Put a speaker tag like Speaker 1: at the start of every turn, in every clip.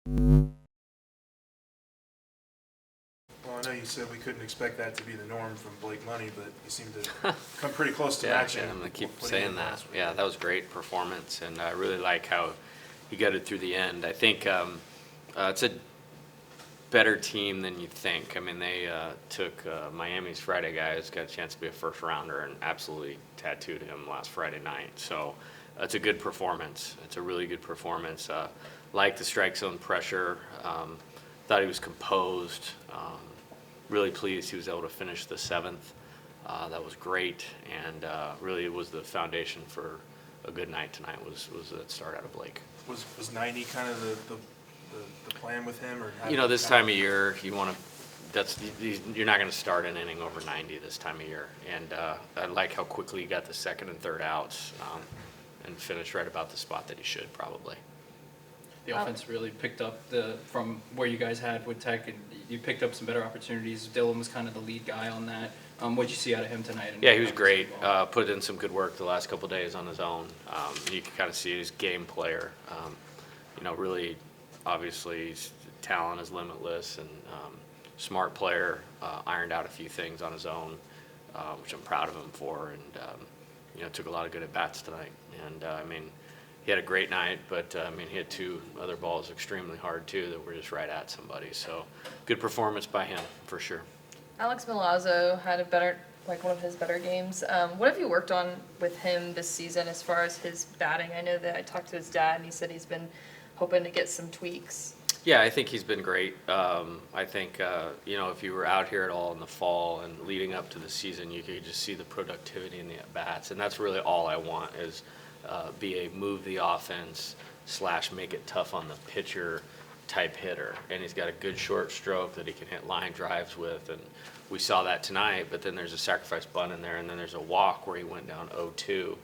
Speaker 1: Well, I know you said we couldn't expect that to be the norm from Blake Money, but you seem to come pretty close to matching.
Speaker 2: Yeah, I'm gonna keep
Speaker 1: what he
Speaker 2: saying
Speaker 1: did
Speaker 2: that.
Speaker 1: last week.
Speaker 2: Yeah, that was great performance, and I really like how he got it through the end. I think it's a better team than you'd think. I mean, they took Miami's Friday guy who's got a chance to be a first rounder and absolutely tattooed him last Friday night. So it's a good performance. It's a really good performance. Like the strike zone pressure. Thought he was composed. Really pleased he was able to finish the seventh. That was great, and really it was the foundation for a good night tonight. Was that start out of Blake.
Speaker 1: Was 90 kind of the plan with him, or
Speaker 2: You know, this time of year, you want to. You're not going to start an inning over 90 this time of year, and I like how quickly he got the second and third outs, and finished right about the spot that he should probably.
Speaker 3: The offense really picked up from where you guys had with Tech, and you picked up some better opportunities. Dylan was kind of the lead guy on that. What'd you see out of him tonight?
Speaker 2: Yeah, he was great. Put in some good work the last couple of days on his own. You can kind of see his game player. Really, obviously, his talent is limitless, and smart player. Ironed out a few things on his own, which I'm proud of him for, and took a lot of good at bats tonight. And he had a great night, but he had two other balls extremely hard too that were just right at somebody. So good performance by him for sure.
Speaker 4: Alex Milazzo had one of his better games. What have you worked on with him this season as far as his batting? I know that I talked to his dad, and he said he's been hoping to get some tweaks.
Speaker 2: Yeah, I think he's been great. I think, if you were out here at all in the fall and leading up to the season, you could just see the productivity in the at-bats. And that's really all I want is be a move the offense / make it tough on the pitcher type hitter. And he's got a good short stroke that he can hit line drives with. And we saw that tonight, but then there's a sacrifice bunt in there, and then there's a walk where he went down 0-2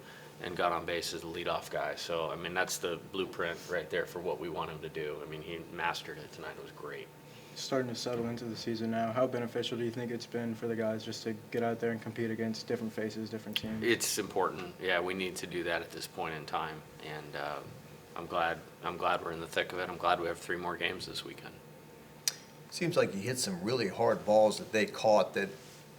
Speaker 2: and got on base as the leadoff guy. So, that's the blueprint right there for what we want him to do. He mastered it tonight. It was great.
Speaker 5: Starting to settle into the season now, how beneficial do you think it's been for the guys just to get out there and compete against different faces, different teams?
Speaker 2: It's important. Yeah, we need to do that at this point in time. And I'm glad we're in the thick of it. I'm glad we have 3 more games this weekend.
Speaker 6: Seems like you hit some really hard balls that they caught that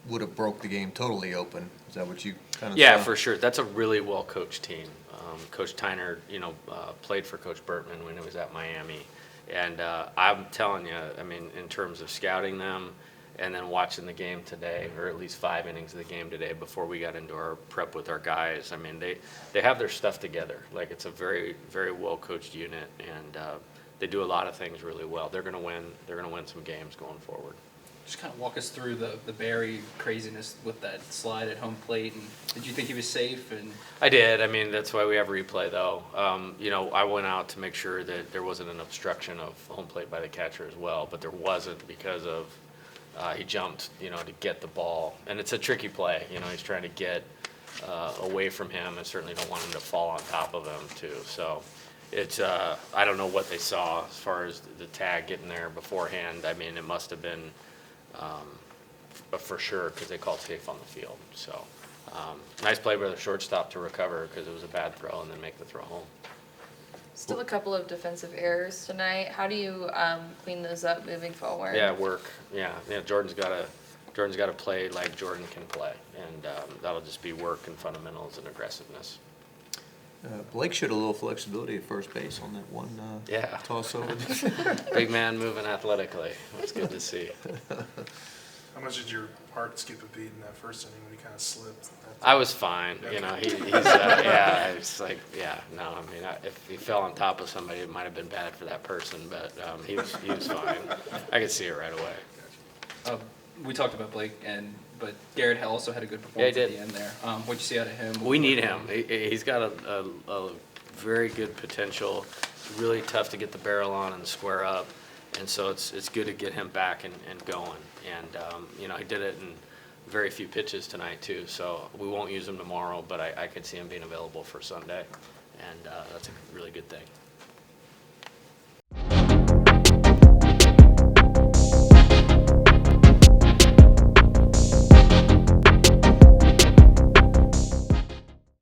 Speaker 6: would have broke the game totally open. Is that what you kind of
Speaker 2: Yeah,
Speaker 6: saw?
Speaker 2: for sure. That's a really well-coached team. Coach Tyner, played for Coach Bertman when he was at Miami. And I'm telling you, in terms of scouting them and then watching the game today, or at least 5 innings of the game today before we got into our prep with our guys, they have their stuff together. Like, it's a very, very well-coached unit, and they do a lot of things really well. They're going to win. They're going to win some games going forward.
Speaker 3: Just kind of walk us through the Barry craziness with that slide at home plate, and did you think he was safe? And
Speaker 2: I did. That's why we have replay, though. I went out to make sure that there wasn't an obstruction of home plate by the catcher as well, but there wasn't because of he jumped, to get the ball, and it's a tricky play. He's trying to get away from him, and certainly don't want him to fall on top of him too. So it's I don't know what they saw as far as the tag getting there beforehand. It must have been. For sure, because they called safe on the field. So, nice play by the shortstop to recover because it was a bad throw and then make the throw home.
Speaker 4: Still a couple of defensive errors tonight. How do you clean those up moving forward?
Speaker 2: Yeah, work. Yeah. Jordan's got to play like Jordan can play, and that'll just be work and fundamentals and aggressiveness.
Speaker 6: Blake showed a little flexibility at first base on that one
Speaker 2: Yeah.
Speaker 6: toss over.
Speaker 2: Big man moving athletically. It's good to see.
Speaker 1: How much did your heart skip a beat in that first inning when he kind of slipped?
Speaker 2: I was fine.
Speaker 1: Okay.
Speaker 2: He's yeah. It's like, yeah, no. If he fell on top of somebody, it might have been bad for that person, but he was fine. I could see it right away.
Speaker 3: we talked about Blake, but Garrett also had a good performance
Speaker 2: Yeah,
Speaker 3: at
Speaker 2: he
Speaker 3: the
Speaker 2: did.
Speaker 3: end there. What'd you see out of him?
Speaker 2: We need him. He's got a very good potential. It's really tough to get the barrel on and square up, and so it's good to get him back and going. And he did it in very few pitches tonight too. So we won't use him tomorrow, but I could see him being available for Sunday, and that's a really good thing.